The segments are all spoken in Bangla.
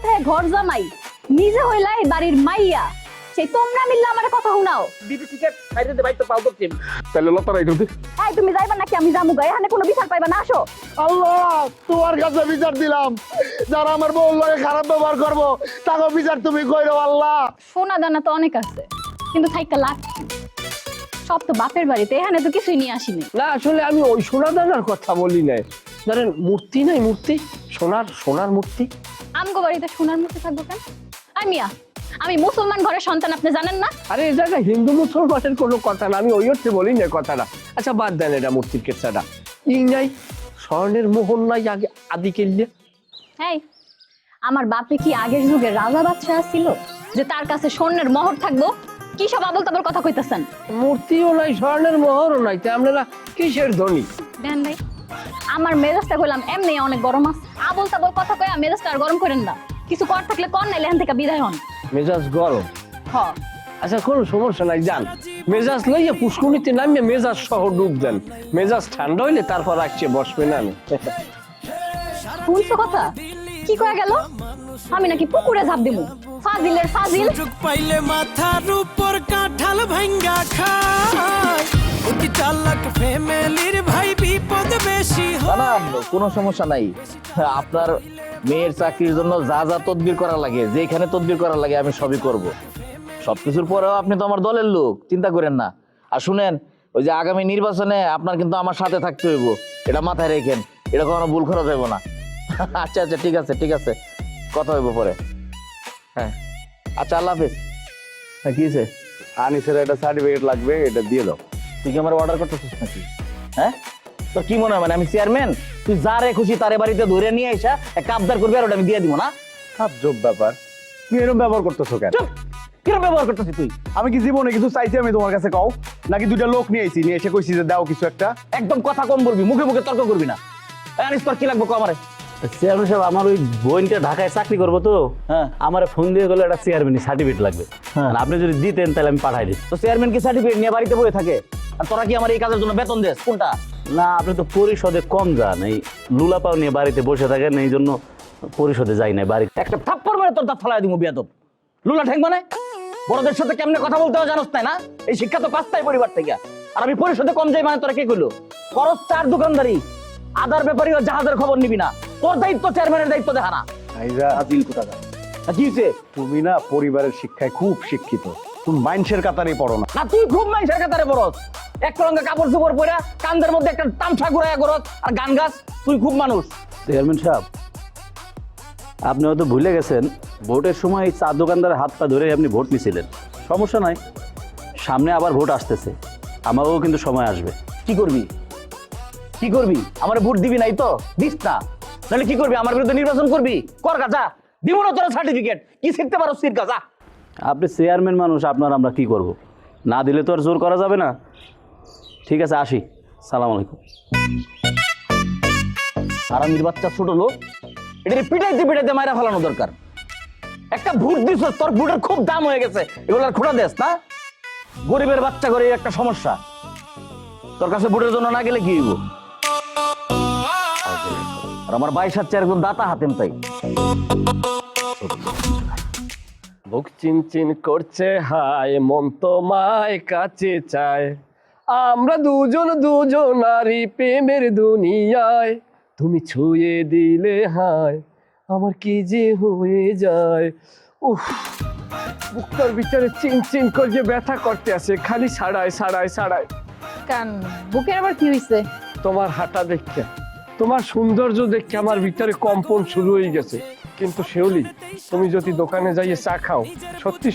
থেকে ঘর জামাই নিজে হইলাই বাড়ির মাইয়া সেই তোমরা মিললে আমার কথা শুনাও দিদি ঠিক আছে বাইরে দে ভাই তো পাও করছি তাহলে লতা রাই করতে এই তুমি যাইবা নাকি আমি যামু গা এখানে কোনো বিচার পাইবা না আসো আল্লাহ তোমার কাছে বিচার দিলাম যারা আমার বউ লয়ে খারাপ ব্যবহার করবো তাকে বিচার তুমি কইরো আল্লাহ। সোনা দানা তো অনেক আছে কিন্তু থাইকা লাগ সব তো বাপের বাড়িতে এখানে তো কিছুই নিয়ে আসিনি না আসলে আমি ওই সোনা দানার কথা বলি নাই ধরেন মূর্তি নাই মূর্তি সোনার মূর্তি আমগো বাড়িতে সোনার মূর্তি থাকবো কেন আই মিয়া আমি মুসলমান ঘরের সন্তান আপনি জানেন না আরে এই জায়গায় হিন্দু মুসলমানের কোনো কথা না আমি ওই অর্থে বলি না কথাটা আচ্ছা বাদ দেন এটা মূর্তির কেসাটা নাই স্বর্ণের মোহন নাই আগে আদি কেল্লে হ্যাঁ আমার বাপে কি আগের যুগে রাজা বাদশাহ ছিল যে তার কাছে স্বর্ণের মোহর থাকবো কি সব আবল তাবল কথা কইতাছেন মূর্তিও নাই স্বর্ণের মোহরও নাই তা আপনারা কিসের ধনী দেন ভাই আমার মেজাজটা কইলাম এমনি অনেক গরম আছে আবল তাবল কথা কইয়া মেজাজটা আর গরম করেন না কিছু কর থাকলে কর নাইলে এখান থেকে বিদায় হন মেজাজ গরম হ আচ্ছা কোনো সমস্যা নাই যান মেজাজ লইয়া পুষ্কুনিতে নামিয়ে মেজাজ সহ ডুব দেন মেজাজ ঠান্ডা হইলে তারপর আসছে বসবে না শুনছো কথা কি কয়া গেল আমি নাকি পুকুরে ঝাঁপ দিমু ফাজিলের ফাজিল সুযোগ পাইলে মাথার উপর কাঁঠাল ভাঙ্গা খায় অতি চালাক ফ্যামিলির ভাই বিপদ বেশি হয় না কোনো সমস্যা নাই আপনার মেয়ের চাকরির জন্য যা যা তদবির করা লাগে যেখানে তদবির করা লাগে আমি সবই করব সবকিছুর পরেও আপনি তো আমার দলের লোক চিন্তা করেন না আর শুনেন ওই যে আগামী নির্বাচনে আপনার কিন্তু আমার সাথে থাকতে হইব এটা মাথায় রেখেন এটা কখনো ভুল করা যাবে না আচ্ছা আচ্ছা ঠিক আছে কথা হইব পরে হ্যাঁ আচ্ছা আল্লাহ হাফিজ কি হয়েছে আনিসের একটা সার্টিফিকেট লাগবে এটা দিয়ে দাও। তুই কি আমার অর্ডার করতেছিস নাকি হ্যাঁ তোর কি মনে হয় মানে আমি চেয়ারম্যান তুই যারে খুশি তারে বাড়িতে ধরে নিয়ে আইসা একটা আবদার করবি আর ওটা আমি দিয়ে দিব না খাপজব ব্যাপার তুমি এরকম ব্যবহার করতেছো কেন? কিরকম ব্যবহার করতেছিস তুই আমি কি জীবনে কিছু চাইছি আমি তোমার কাছে কও নাকি দুইটা লোক নিয়ে আইছি নিয়ে এসে কইছি যে দাও কিছু একটা? একদম কথা কম বলবি মুখে মুখে তর্ক করবি না আনিস তোর কি লাগবে আমারে চেয়ারম্যান সাহেব আমার ওই বোনটা ঢাকায় চাকরি করবো তো হ্যাঁ আমার ফোন দিয়ে গেলে একটা চেয়ারম্যান সার্টিফিকেট লাগবে আর আপনি যদি দিতেন তাহলে আমি পাঠাই দিই তো চেয়ারম্যান কি সার্টিফিকেট নিয়ে বাড়িতে বসে থাকে আর তোরা কি আমার এই কাজের জন্য বেতন দেস কোনটা না আপনি তো পরিষদে কম যান এই লুলাপাও নিয়ে বাড়িতে বসে থাকেন এই জন্য পরিষদে যাই না বাড়িতে একটা থাপ্পড় মেরে তোর দাঁত ফালাই দিব বিয়াদব লুলা ঠেং মানে বড়দের সাথে কেমনে কথা বলতে হয় জানোস তাই না এই শিক্ষা তো পাঁচটাই পরিবার থেকে আর আমি পরিষদে কম যাই মানে তোরা কে কইলো খরচ চার দোকানদারি আদার ব্যাপারী ও জাহাজের খবর নিবি না তোর দায়িত্ব চেয়ারম্যানের দায়িত্ব দেখা না আইজা আজিল কোথাকার কি হয়েছে তুমি না পরিবারের শিক্ষায় খুব শিক্ষিত তুমি মাইন্সের কাতারে পড়ো না না তুই খুব মানুষের কাতারে বরস এক রঙে কাপড় চোপড় পরে কান্দের মধ্যে একটা তামসা ঘুরাইয়া করস আর গান গাছ তুই খুব মানুষ চেয়ারম্যান সাহেব আপনি হয়তো ভুলে গেছেন ভোটের সময় এই চা দোকানদারের হাত পা ধরে আপনি ভোট নিছিলেন সমস্যা নাই সামনে আবার ভোট আসতেছে আমারও কিন্তু সময় আসবে কি করবি আমার ভোট দিবি নাই তো দিস না তাহলে কি করবি আমার বিরুদ্ধে নির্বাচন করবি কর গা যা দিব না তোর সার্টিফিকেট কি শিখতে পারো সির গা যা আপনি চেয়ারম্যান মানুষ আপনার আমরা কি করব না দিলে তো আর জোর করা যাবে না ঠিক আছে আসি সালাম আলাইকুম হারামির বাচ্চা ছোট লোক এটা পিটাইতে মাইরা ফেলানো দরকার একটা ভোট দিস তোর ভোটের খুব দাম হয়ে গেছে এগুলো খোঁড়া দেস না গরিবের বাচ্চা করে একটা সমস্যা তোর কাছে ভোটের জন্য না গেলে কি হইব আর আমার 22 হাত একদম দাতা হাতেম তাই বুক চিনচিন করছে হায় মন তো মায় কাছে চায় আমরা দুজনারই প্রেমের দুনিয়ায় তুমি ছুঁয়ে দিলে হায় আমার কি যে হয়ে যায় উফ বুকটার ভিতরে চিনচিন করে ব্যথা করতে আছে খালি সাড়ায় কান বুকের আবার কি হইছে তোমার হাঁটা দেখে তোমার সৌন্দর্য দেখে আমার ভিতরে কম্পন শুরু হয়ে গেছে কিন্তু শিউলি তুমি যদি দোকানে যাইয়ে চা খাও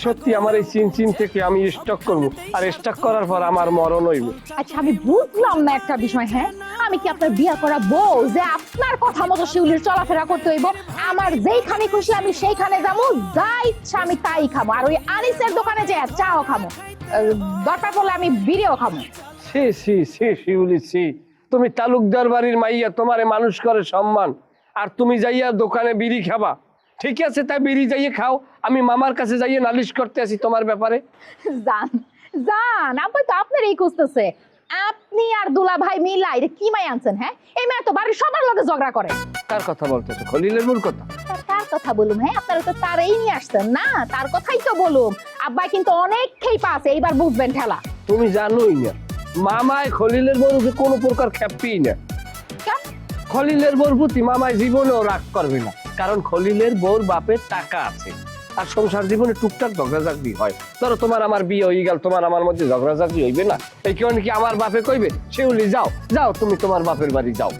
সত্যি আমার এই চিনচিন থেকে আমি স্টক করব আর স্টক করার পর আমার মরণ হইব আচ্ছা আমি বুঝলাম না একটা বিষয় হ্যাঁ আমি কি আপনার বিয়া করা বউ যে আপনার কথা মতো শিউলির চলাফেরা করতে হইব আমার যেইখানে খুশি আমি সেইখানে যাবো যা ইচ্ছা আমি তাই খাবো আর ওই আনিসের দোকানে যে চাও খাবো দরকার পড়লে আমি বিড়িও খাবো সে শিউলি তুমি তালুকদার বাড়ির মাইয়া তোমারে মানুষ করে সম্মান আর তুমি যাইয়া দোকানে বিড়ি খাবা ঠিক আছে তাই বিড়ি যাইয়ে খাও আমি মামার কাছে যাইয়ে নালিশ করতে আসি তোমার ব্যাপারে জান আপনি তো আপনার এই খুঁজতেছে আপনি আর দুলা ভাই মিলা এটা কি মাই আনছেন হ্যাঁ এই মেয়ে তো বাড়ির সবার লগে ঝগড়া করে কার কথা বলতেছো খলিলের মূল কথা তার কথা বলুম, হ্যাঁ আপনারা তো তারই নিয়ে আসতেন না, তার কথাই তো বলুম। আব্বা কিন্তু অনেক খেপা আছে, এইবার বুঝবেন ঠেলা। তুমি জানোই না মামায় খলিলের বউকে কোনো প্রকার খেপেই না। কেন? খলিলের বউর প্রতি মামায় জীবনেও রাগ করবে না, কারণ খলিলের বউর বাপের টাকা আছে আর সংসার জীবনে টুকটাক ঝগড়াঝাগড়ি হয়। ধরো তোমার আমার বিয়ে হয়ে গেল, তোমার আমার মধ্যে ঝগড়াঝাগড়ি হইবে না, এই কারণে কি আমার বাপে কইবে শিউলি যাও যাও তুমি তোমার বাপের বাড়ি যাও।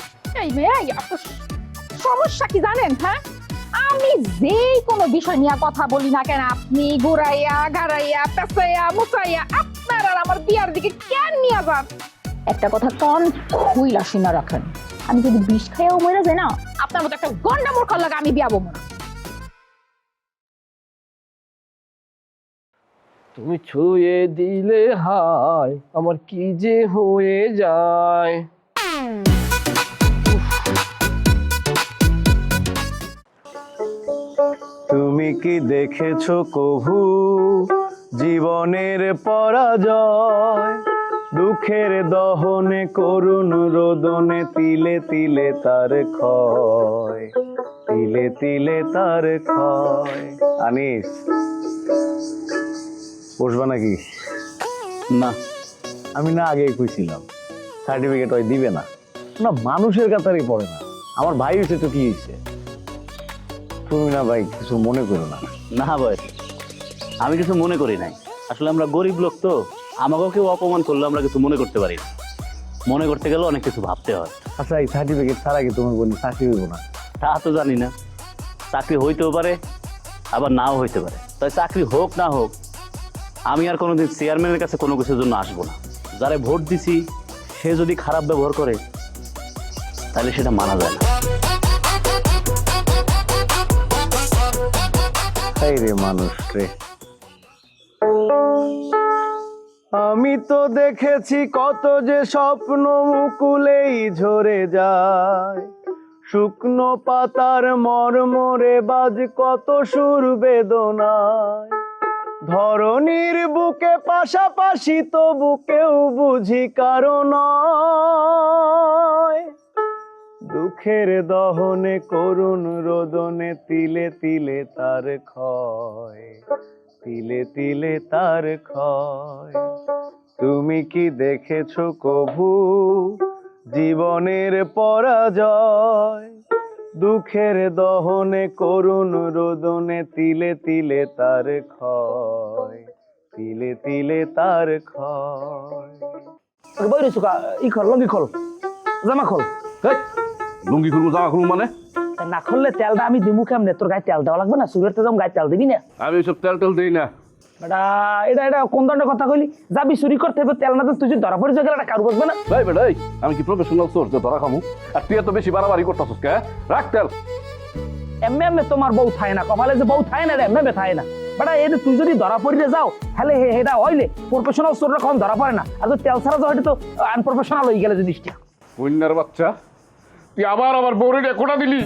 এই মেয়ে, আপনার সমস্যা কি জানেন? হ্যাঁ, আমি যেই কোনো বিষয় নিয়ে কথা বলি না কেন, আপনি ঘুরাইয়া গাড়াইয়া পেঁচাইয়া মুচাইয়া আপনার আর আমার বিয়ার দিকে কেন নিয়ে যান? একটা কথা কন খুইলা শুনে রাখেন, আমি যদি বিষ খাইয়াও মরে যাই না, আপনার মতো একটা গন্ডা মূর্খর লাগে আমি বিয়া বমু না। তুমি ছুঁয়ে দিলে হায় আমার কি যে হয়ে যায়। তুমি কি দেখেছো কভু জীবনের পরাজয়, দুঃখের দহনে করুণ রোদনে তিলে তিলে তার ক্ষয়, তিলে তিলে তার ক্ষয়। আনিস, বসবা নাকি? না, আমি না আগেই কইছিলাম সার্টিফিকেট ওই দিবে না, না মানুষের কাতারই পড়ে না। আমার ভাই হয়েছে তো কি হয়েছে, তুমি না ভাই কিছু মনে করো না। না ভাই, আমি কিছু মনে করি নাই। আসলে আমরা গরিব লোক তো, আমাকেও কেউ অপমান করলে আমরা কিছু মনে করতে পারি না। মনে করতে গেলে অনেক কিছু ভাবতে হয়। আচ্ছা, এই সার্টিফিকেট ছাড়া কি তুমি বলি চাকরি হইব না? তা তো জানি না, চাকরি হইতেও পারে আবার নাও হইতে পারে। তাই চাকরি হোক না হোক, আমি আর কোনোদিন চেয়ারম্যানের কাছে কোনো কিছুর জন্য আসবো না। যারা ভোট দিছি সে যদি খারাপ ব্যবহার করে তাহলে সেটা মানা যায় না। এই রে মানুষ রে, আমি তো দেখেছি কত যে স্বপ্ন মুকুলেই ঝরে যায়, শুকনো পাতার মরমরে বাজ কত সুর বেদনায়, ধরনীর বুকে পাশাপাশি তবু কেউ বুঝি কারণ দুঃখের দহনে করুণ রোদনে তিলে তিলে তার ক্ষয়, তিলে তিলে তার ক্ষয়। তুমি কি দেখেছো কভু জীবনের পরাজয়, দুঃখের দহনে করুণ রোদনে তিলে তিলে তার ক্ষয়, তিলে তিলে তার ক্ষয়। বইরে সুকা ই খল, লঙ্গি খল, জামা খল। লুঙ্গি খুলবো জামা খুলবো মানে? না খুললে তেলটা আমি দিমু কেমনে? তোর গায়ে তেল দেওয়া লাগবে না? সুরেতে যাম গায়ে তেল দিবি না? আমি ওইসব তেল টেল দিই না। বেটা এটা এটা কোন ধরনের কথা কইলি? যাবি চুরি করতে হবে, তেল না তুই যদি ধরা পড়ে গেলে কারু বসবে না? ভাই বেটা, আমি কি প্রফেশনাল সোর্স ধরা খামু? আর তুই এত বেশি বাড়াবাড়ি করতেছিস কে? রাখ তেল। এমনি এমনি তোমার বউ থায় না, কপালে যে বউ থায় না রে, এমনি থায় না। বেটা এই তুই যদি ধরা পড়িয়ে যাও তাহলে এটা হইলে প্রফেশনাল সোর্সরা কখন ধরা পড়ে না। আর তো তেল ছাড়া যাও, এটা তো আনপ্রফেশনাল হয়ে গেলে জিনিসটা। কন্যার বাচ্চা, তুই আবার আমার বউরে কোটা দিলি।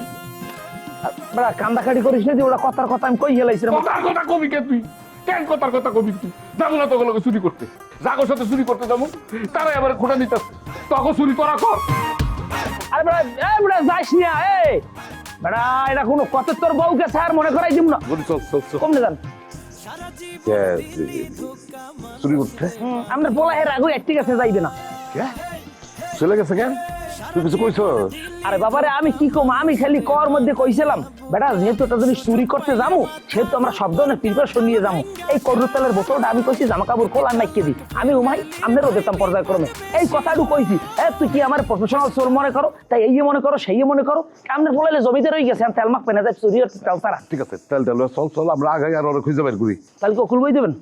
বেটা কান্দাকাটি করিস না যে ওরা কথার কথা আমি কই হেলাইছিলাম। কথার কথা কবি কে তুই? কেন কথার কথা কবি তুই? যাবো না তোগুলোকে চুরি করতে, যাগোর সাথে চুরি করতে যাবো, তারাই আবার খোটা দিতেছে। তখন চুরি তোরা কর। আরে বেটা এই বেটা যাইস না, এই বেটা এটা কোনো কত তোর বউকে স্যার মনে করাই দিব না। বলি চল চল চল। কমনে যান চুরি করতে আমরা বলা হের আগে ঠিক আছে যাইবে না। চলে গেছে কেন? তুই কিছু কইছ? আরে বাবারে আমি কি কম, আমি খালি কর মধ্যে কইছিলাম বেটা যেহেতু এটা যদি চুরি করতে যাবো সেহেতু আমরা সব ধরনের প্রিপারেশন নিয়ে যাবো। এই করুর তেলের বোতলটা আমি কইছি জামা কাপড় খোল আর নাইকে দিই, আমি উমাই আমনেরও দিতাম পর্যায়ক্রমে। এই কথাটু কইছি, তুই কি আমার প্রফেশনাল সোল মনে করো? তাই এই মনে করো সেই মনে করো, আমনে বলাইলে জমিতে রয়ে গেছে তেল মাখ পেনা যায় চুরি তেল ছাড়া। ঠিক আছে, তেল তেল চল চল, আমরা আগে আর ওরা খুঁজে বের করি। তাহলে কেউ খুলবই দেবেন?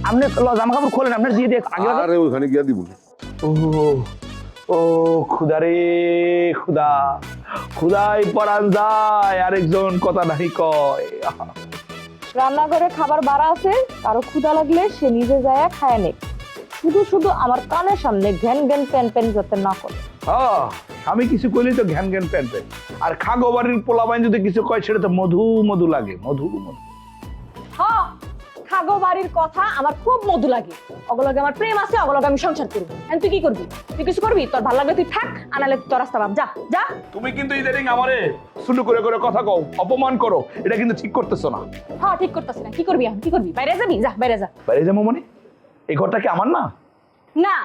আপনি জামা কাপড় খোলেন, আপনার দিয়ে দিয়ে আগে আরে ওইখানে গিয়া দিব। ও খুদা রে খুদা, খুদাই পরান যায় আরেকজন কথা নাহি কয়। রান্নাঘরে খাবার বাড়া আছে, কারো ক্ষুধা লাগলে সে নিজে যায় খায় নে, শুধু শুধু আমার কানের সামনে ঘ্যান ঘ্যান প্যান প্যান যাতে না করে। হ্যাঁ, আমি কিছু কইলি তো ঘ্যান ঘ্যান প্যান প্যান, আর খাগো বাড়ির পোলাবাইন যদি কিছু কয় সেটা তো মধু মধু লাগে, মধু মধু। হ্যাঁ, আগো বাড়ির কথা আমার খুব মধু লাগে, অগলগে আমার প্রেম আছে, অগলগে আমি সংসার করবো। এখন তুই কি করবি? তুই কিছু করবি? তোর ভালো লাগলে তুই থাক, আনালে তোর রাস্তা ভাব, যা যা। তুমি কিন্তু ইদানিং আমারে শুরু করে করে কথা কও, অপমান করো, এটা কিন্তু ঠিক করতেছো না। হ্যাঁ ঠিক করতেছি না, কি করবি এখন? কি করবি? বাইরে যাবি? যা বাইরে যা। বাইরে যাবো মানে? এই ঘরটা কি আমার না? না,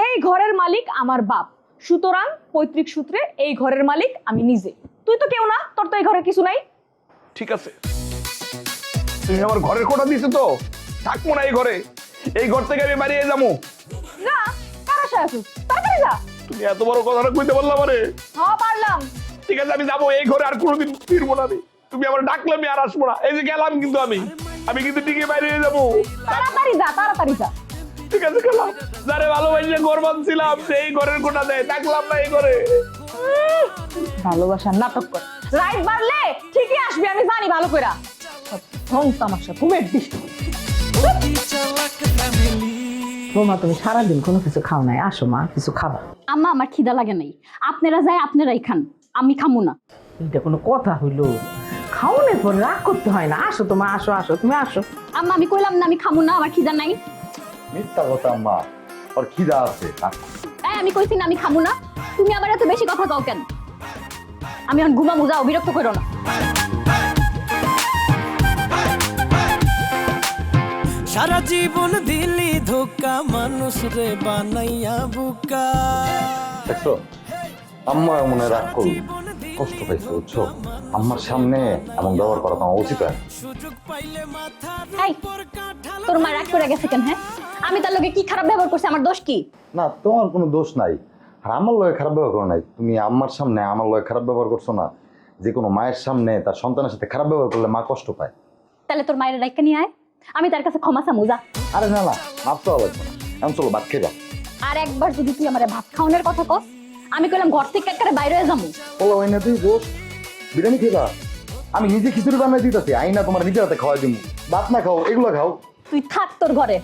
এই ঘরের মালিক আমার বাপ, সুতরাং পৈতৃক সূত্রে এই ঘরের মালিক আমি নিজে। তুই তো কেউ না, তোর তো এই ঘরে কিছু নাই। ঠিক আছে, তুমি আমার ঘরের কোটা দিছো তো, থাকবো না এই ঘরে। এই ঘর থেকে আমি বাড়িয়ে যাবো। না, কার আশায় আছিস? তাড়াতাড়ি যা। তুমি এত বড় কথাটা কইতে বললাম আমারে? হ্যাঁ পারলাম। ঠিক আছে, আমি যাবো, এই ঘরে আর কোনোদিন ফিরবো না আমি। তুমি আমার ডাকলে আমি আর আসবো না। এই যে গেলাম কিন্তু আমি কিন্তু ঠিকই বাইরে যাবো। তাড়াতাড়ি যা, তাড়াতাড়ি যা। ঠিক আছে, গেলাম। যারে ভালোবাসে ঘর বাঁধছিলাম সেই ঘরের কোটা দেয়, থাকলাম না এই ঘরে। ভালোবাসার নাটক কর। রাইট বাড়লে ঠিকই আসবি, আমি জানি ভালো কইরা। ঢং তামাশা ঘুমের দৃষ্টি। বৌমা তুমি সারাদিন কোনো কিছু খাও নাই, আসো মা কিছু খাবা। আম্মা আমার খিদা লাগে নাই, আপনারা যাই আপনারাই খান, আমি খামু না। এটা কোনো কথা হইলো? খাওনের পর রাগ করতে হয় না। আসো তোমা, আসো আসো, তুমি আসো। আম্মা আমি কইলাম না আমি খামু না, আমার খিদা নাই। মিথ্যা কথা আম্মা, ওর খিদা আছে। এই আমি কইছি না আমি খামু না, তুমি আবার এত বেশি কথা কও কেন? আমি এখন ঘুমামু, যাও, বিরক্ত করো না। সারা জীবন দিলি ধোকা, মানুষ রে বানাইয়া বুকা। দেখছো আম্মা মনে রাগ করল, কষ্ট পাইছে বুঝছো। আম্মার সামনে এমন ব্যবহার করা তোমার উচিত হয়। সুযোগ পাইলে মাথা এই তোর মা রাগ করে গেছে কেন? হ্যাঁ, আমি তার লগে কি খারাপ ব্যবহার করছি? আমার দোষ কি? না, তোমার কোনো দোষ নাই, আর আমার লগে খারাপ ব্যবহার করো নাই। তুমি আম্মার সামনে আমার লগে খারাপ ব্যবহার করছো না। যে কোনো মায়ের সামনে তার সন্তানের সাথে খারাপ ব্যবহার করলে মা কষ্ট পায়। তাহলে তোর মায়ের রাইকা নিয়ে আয়, আমি তার কাছে ক্ষমা চামু, যা। আরে না না, ভাত তো লাগবে না, এখন চলো ভাত খেয়ে যাও। আর একবার যদি তুই আমার ভাত খাওয়ানোর কথা কস, আমি কইলাম ঘর থেকে একেবারে বাইরে হয়ে যাবো। বলো হয় না তুই রোজ বিরিয়ানি খেবা? আমি নিজে খিচুড়ি বানাই দিতেছি, আইনা তোমার নিজের হাতে খাওয়াই দিব। ভাত না খাও, এগুলো খাও। তুই থাক তোর ঘরে,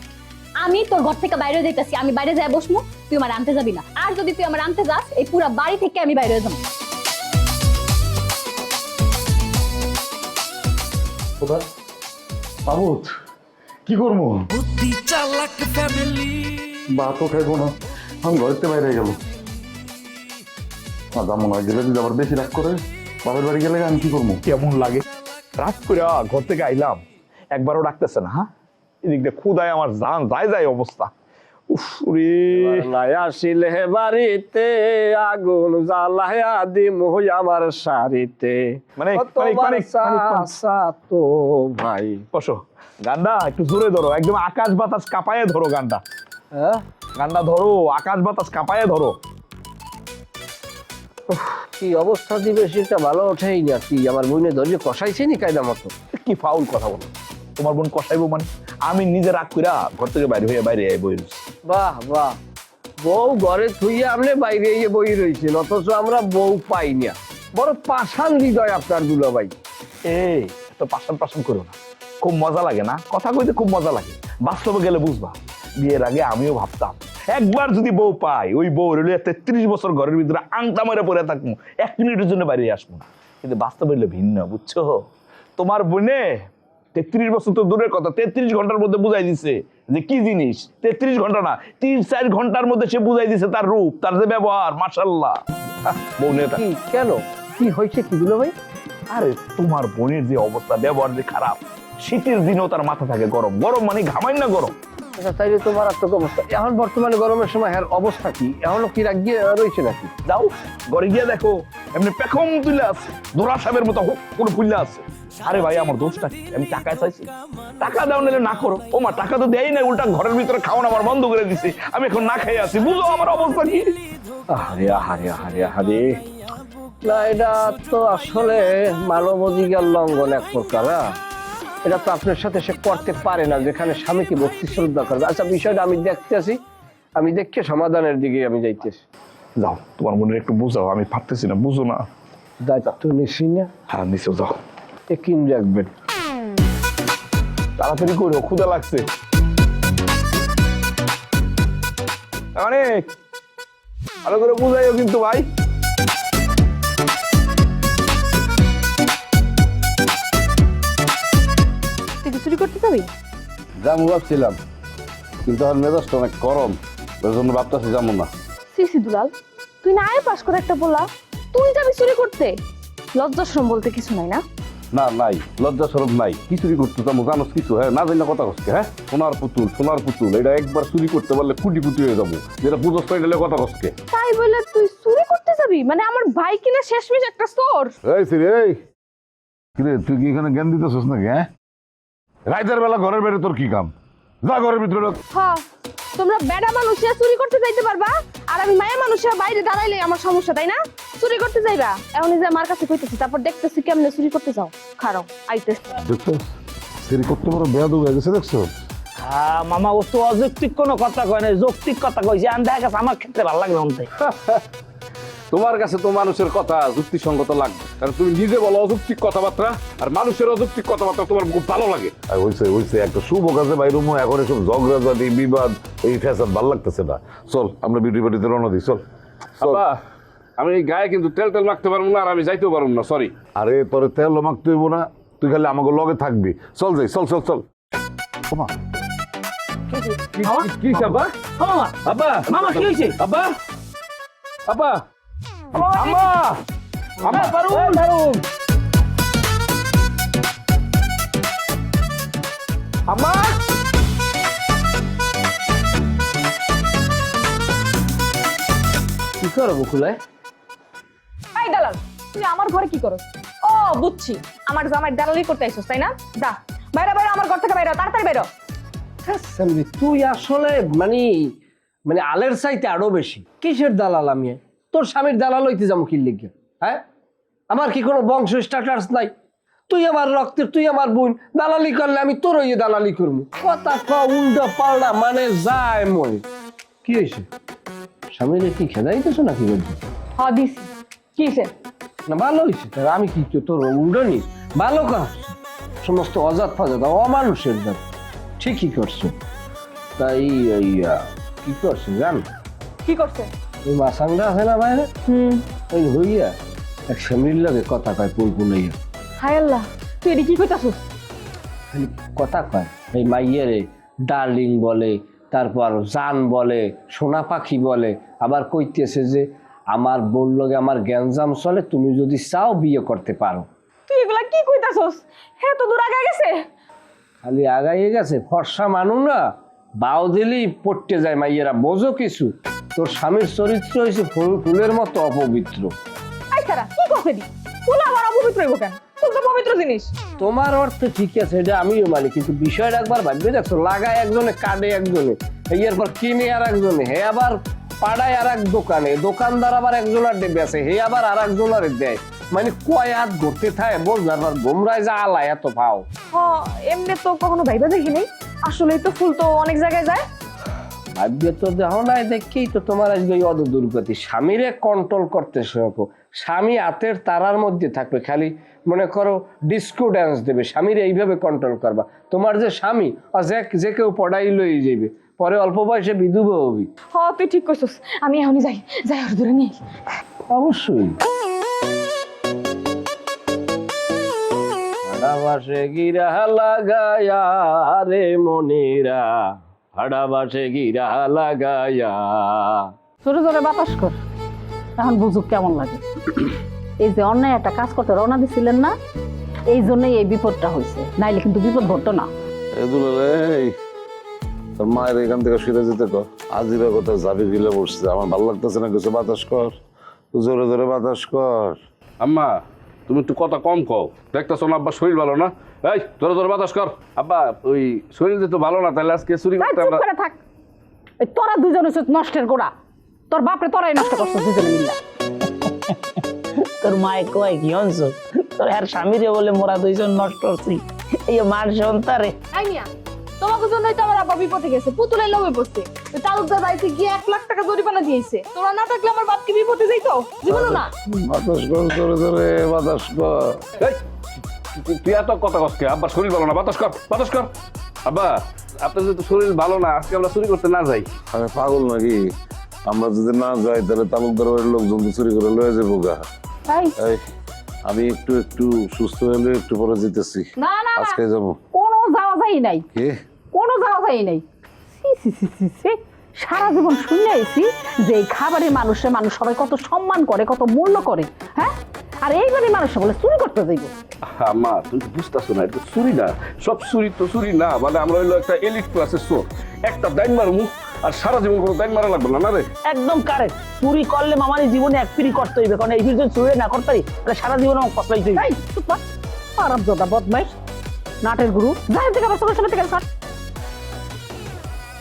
আমি তোর ঘর থেকে বাইরে যাইতাছি। আমি বাইরে যাই বসমু, তুই আমার আনতে যাবি না। আর যদি তুই আমার আনতে যাস, এই পুরা বাড়ি থেকে আমি বাইরে যাবো। বাবুত কি করবো? বুদ্ধি চালাক ফ্যামিলি। ভাতও খাইবো না, আমি ঘরেতে বাইরে গেল না, যাবো না। গেলে যদি আবার বেশি রাগ করে, বাপের বাড়ি গেলে আমি কি করবো? কেমন লাগে রাগ করে ঘর থেকে আইলাম, একবারও ডাকতেছে না। হ্যাঁ, এদিক দিয়ে ক্ষুদায় আমার জান যায় যায় অবস্থা। উফ রে, নাই আসিলে বাড়িতে আগুন জ্বালায়া দিমু আমার শাড়িতে। মানে তো ভাই বসো, গান্ডা একটু জোরে ধরো, একদম আকাশ বাতাস কাঁপায়ে ধরো গান্ডা। হ্যাঁ, গান্ডা ধরো, আকাশ বাতাস কাঁপায়ে ধরো। কি অবস্থা দিবে সেটা ভালো ওঠেই না। কি আমার বোনে ধরিয়ে কষাইছে নি কায়দা মতো? কি ফাউল কথা বলো, তোমার বোন কষাইবো মানে? আমি নিজে রাগ কইরা ঘর থেকে বাইরে হয়ে বাইরে বই রয়েছি। বাহ বাহ, বউ ঘরে থুইয়া আপনি বাইরে গিয়ে বই রয়েছেন, অথচ আমরা বউ পাই না। বড় পাষাণ হৃদয় আপনার দুলাভাই। এই তো পাশান পাশান করো না, খুব মজা লাগে না? কথা কইতে খুব মজা লাগে, বাস্তবে গেলে বুঝবা। বিয়ের আগে আমিও ভাবতাম একবার যদি বউ পাই, ওই বউ রইলে 33 বছর ঘরের ভিতরে আংটা মেরে পড়ে থাকবো, 1 মিনিটের জন্য বাইরে আসবো না। কিন্তু বাস্তবে হইলে ভিন্ন, বুঝছো? তোমার বোনে 33 বছর তো দূরের কথা, 33 ঘন্টার মধ্যে বুঝাই দিছে যে কি জিনিস। 33 ঘন্টা না, 3-4 ঘন্টার মধ্যে সে বুঝাই দিছে তার রূপ, তার যে ব্যবহার, মাশাআল্লাহ। বোনের কি কেন, কি হয়েছে কি দুলাভাই? আরে তোমার বোনের যে অবস্থা, ব্যবহার যে খারাপ। শীতের দিনেও তার মাথা থাকে গরম, গরম মানে ঘামাই না গরম। আচ্ছা তাইলে তো মারাত্মক অবস্থা। এখন বর্তমানে গরমের সময় এর অবস্থা কি? এখনো কি রাগিয়ে রয়েছে নাকি? যাও ঘরে গিয়ে দেখো, এমনি পেখম তুলে আছে, দোরা সাহেবের মতো কোনো ফুললে আছে। আরে ভাই আমার দোষটা কি? আমি টাকা চাইছি, টাকা দাও নিলে না করো। ও মা টাকা তো দেয় না, উল্টা ঘরের ভিতরে খাওয়ানো আমার বন্ধ করে দিছে। আমি এখন না খেয়ে আছি, বুঝো আমার অবস্থা কি? আহারে আহারে আহারে আহারে, না এটা তো আসলে মানবাধিকার লঙ্ঘন এক প্রকার। এটা তো আপনার সাথে সে করতে পারে না, যেখানে স্বামীকে ভক্তি শ্রদ্ধা করবে। আচ্ছা বিষয়টা আমি দেখতেছি, আমি দেখে সমাধানের দিকে আমি যাইতেছি। যাও তোমার বোনের একটু বুঝাও, আমি পারতেছি না, বুঝো না। দায়িত্ব নিছি না? হ্যাঁ নিচেও যাও, এ কিন রাখবেন, তাড়াতাড়ি করো, ক্ষুধা লাগছে অনেক। ভালো করে বুঝাইও কিন্তু ভাই। তুই কি চুরি করতে যাবি? যাবো ভাবছিলাম, কিন্তু আমার মেজাজটা অনেক গরম, ওই জন্য ভাবতেছি যাবো না। সিসি দুলাল, তুই না আয় পাস করে একটা বলা, তুই যাবি চুরি করতে? লজ্জাশরম বলতে কিছু নাই না? না নাই, লজ্জা সরব নাই, কি চুরি করতে যাবো জানোস কিছু? হ্যাঁ, না জানি না কথা কসকে। হ্যাঁ, সোনার পুতুল এটা একবার চুরি করতে পারলে কুটি কুটি হয়ে যাবো, যেটা পুজোস পাইলে কথা কসকে। তাই বলে তুই চুরি করতে যাবি? মানে আমার ভাই কিনা শেষমেশ একটা চোর। এই সিরে, এই কিরে, তুই কি এখানে জ্ঞান দিতেছিস নাকি? হ্যাঁ, রাইতের বেলা ঘরের বাইরে তোর কি কাম? যা ঘরের ভিতরে ঢোক। হ্যাঁ, তোমরা বেড়া মানুষে চুরি করতে যাইতে পারবা, আর আমি মায়া মানুষে বাইরে দাঁড়াইলে আমার সমস্যা, তাই না? চুরি করতে যাইবা, এখন যে আমার কাছে কইতেছি, তারপর দেখতেছি কেমনে চুরি করতে যাও। খারাপ আইতেছি। দেখছো চুরি করতে বড় বেয়াদব হয়ে গেছে, দেখছো? হ্যাঁ মামা, ও তো অযৌক্তিক কোনো কথা কয় না, যৌক্তিক কথা কইছে। আমি দেখা গেছে আমার ক্ষেত্রে ভালো লাগবে অন্তে। তোমার কাছে তো মানুষের কথা যুক্তিসঙ্গত লাগবে, কারণ তুমি নিজে বলো অযৌক্তিক কথাবার্তা, আর মানুষের অযৌক্তিক কথাবার্তা তোমার খুব ভালো লাগে। হইছে একটা শুভ কাজে বাইরুমো, এখন এসব ঝগড়াঝাটি বিবাদ এই ফ্যাসাদ ভালো লাগতেছে না। চল আমরা বিউটি পার্টিতে রওনা দিই, চল। বাবা, আমি এই গায়ে কিন্তু তেল মাখতে পারবো না, আর আমি যাইতেও পারবো না, সরি। আরে তোরে তেল মাখতে হইব না, তুই খালি আমাকে লগে থাকবি। চল যাই, চল চল চল। কি আব্বা? আব্বা, মামা কি হয়েছে? আব্বা, আব্বা, আম্মা, আম্মা, পারুন আম্মা। কি করো বকুলায়? এই দালাল, তুই আমার ঘরে কি করস? ও বুঝছি, আমার জামাই দালালি করতে আইছস, তাই না? যা বাইরে বাইরে, আমার ঘর থেকে বাইরে, তাড়াতাড়ি বাইরে। তুই আসলে মানে আলের চাইতে আরো বেশি। কিসের দালাল আমি? তোর স্বামীর দালাল হইতে যাবো কি লিখে? হ্যাঁ, আমার কি কোনো বংশ স্ট্যাটাস নাই? তুই আমার রক্তের, তুই আমার বোন, দালালি করলে আমি তোর ওই দালালি করবো? কথা উল্টা পাল্টা, মানে যায় মই। কি হয়েছে? স্বামীর কি খেদাইতেছো নাকি? বলছি হ্যাঁ দিছি। কিসে? না ভালো হয়েছে, আমি কি তোর উল্টো নি? ভালো কাজ, সমস্ত অজাত ফাজাত অমানুষের জাত, ঠিকই করছো। তাই কি করছে জান? কি করছে? ওই মাসাংটা আছে না বাইরে, ওই হইয়া এক স্বামীর লাগে কথা কয়, পুলপুলাইয়া। হায় আল্লাহ, তুই এটি কি কইতাছস? কথা কয়, এই মাইয়ারে ডার্লিং বলে, তারপর জান বলে, সোনা পাখি বলে, আবার কইতেছে যে আমার বললগে আমার গ্যাঞ্জাম চলে, তুমি যদি চাও বিয়ে করতে পারো। তুই এগুলা কি কইতাছস? হ্যাঁ তো দূর আগে গেছে। খালি আগাইয়ে গেছে, ফর্সা মানুষ না, বাও দিলেই পড়তে যায় মাইয়েরা, বোঝো কিছু? তোর স্বামীর চরিত্র হয়েছে ফুলের মতো অপবিত্র। আই সারা, কি করছে দি? ফুল আমার অপবিত্র হইব কেন? ফুল তো পবিত্র জিনিস। তোমার অর্থ ঠিক আছে, এটা আমিও মানি, কিন্তু বিষয়টা একবার ভাববে দেখছো, লাগায় একজনে, কাটে একজনে, এরপর কিনে আর একজনে, হে আবার পাড়ায় আর এক দোকানে, দোকানদার আবার একজনের ডেবে আছে, হে আবার আর একজনের দেয়, মানে কয় হাত ঘুরতে থাকে বোঝার পর গোমরায় যা আলায় এত ভাও। হ্যাঁ, এমনি তো কখনো ভাইবা দেখি নাই, আসলেই তো ফুল তো অনেক জায়গায় যায়। ভাগ্য তো দেখো নাই, দেখেই তো তোমার আজকে এই অদ দুর্গতি। স্বামীরে কন্ট্রোল করতে শেখো, স্বামী হাতের তারার মধ্যে থাকবে, খালি মনে করো ডিস্কো ড্যান্স দেবে, স্বামীরে এইভাবে কন্ট্রোল করবা। তোমার যে স্বামী যে কেউ পড়াই লই যাইবে, পরে অল্প বয়সে বিধবা হবি। হ্যাঁ তুই ঠিক কইছস, আমি এখনই যাই, আর দূরে নিয়ে। অবশ্যই। হাড়াবাসে গিরা লাগায়া রে মনিরা, হাড়াবাসে গিরা লাগায়া। জোরে জোরে বাতাস কর, এখন বুঝুক কেমন লাগে। এই যে অন্যায় একটা কাজ করতে রওনা দিছিলেন না, এই জন্যই এই বিপদটা হয়েছে, নাইলে কিন্তু বিপদ ঘটতো না। তোর মায়ের এখান থেকে ফিরে যেতে কর, আজিরা কথা যাবি গিলে বসছে, আমার ভালো লাগতেছে না কিছু, বাতাস কর, জোরে জোরে বাতাস কর। আম্মা, তুমি একটু কথা কম কও, দেখতেছো না আব্বা শরীর ভালো না? এই জোরে জোরে বাতাস কর। আব্বা ওই শরীর যেহেতু ভালো না, তাহলে আজকে চুরি করতে আমরা। চুপ করে থাক, এই তোরা দুজন হচ্ছে নষ্টের গোড়া, তোর বাপরে তোরাই নষ্ট করছো দুজনে মিলে। তোর মায়ে কয় কি অংশ, তোর আর স্বামীরে বলে মোরা দুইজন নষ্ট করছি, এই মার সন্তারে। আই মিয়া, তোমাকে জন্যই তো আমার আব্বা বিপদে গেছে, পুতুলের লোভে পড়ছে। তালুকদার বাড়িতে গিয়ে 1 লাখ টাকা জরিমানা দিয়েছে। তোরা না থাকলে আমার বাপকে বিপদে যাইতো জীবনও না। বাতাস কর, জোরে জোরে বাতাস কর। তুই এত কথা কসকে? আব্বা শরীর ভালো না, বাতাস কর, বাতাস কর। আব্বা, আপনার যদি শরীর ভালো না, আজকে আমরা চুরি করতে না যাই। আমি পাগল নাকি? আমরা যদি না যাই তাহলে তালুকদার বাড়ির লোকজন তো চুরি করে লয়ে যাবো গা। আমি একটু সুস্থ হলে একটু পরে যেতেছি, না না আজকে যাবো। কোনো যাওয়া যাই নাই। কি কোনো জায়গাই নেই। সি সি সি সি সি, সারা জীবন শুনে আইছি যে এই খাবারের মানুষে মানুষ সবাই কত সম্মান করে, কত মূল্য করে, হ্যাঁ? আর এইবারে মানুষে বলে চুরি করতে যাইব। মা তুমি তো বুঝতেছো না, এটা চুরি না, সব চুরি তো চুরি না, মানে আমরা হইলো একটা এলিট ক্লাসের চোর। একটা দাইন মারমু আর সারা জীবন কোনো দাইন মারা লাগবে না, না রে? একদম কারেক্ট। চুরি করলে মামার জীবনে এক পিড়ি করতে হইবে, কারণ এই যদি চুরি না করতে পারি তাহলে সারা জীবন আমার পস্তাইতে হইবে। এই চুপ কর, আরামজাদা বদমাইশ, নাটের গুরু, যাই থেকে আমার সঙ্গে থেকে স্যার।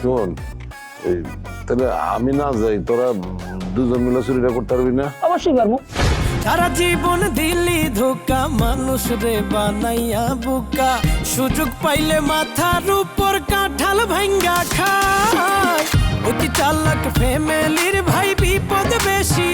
শোন, এই তাহলে আমি না যাই, তোরা দুজন মিলে চুরিটা করতে পারবি না? অবশ্যই পারবো। সারা জীবন দিলি ধোকা, মানুষ রে বানাইয়া বোকা, সুযোগ পাইলে মাথার উপর কাঁঠাল ভাঙ্গা খায়। অতি চালাক ফ্যামিলির ভাই বিপদ বেশি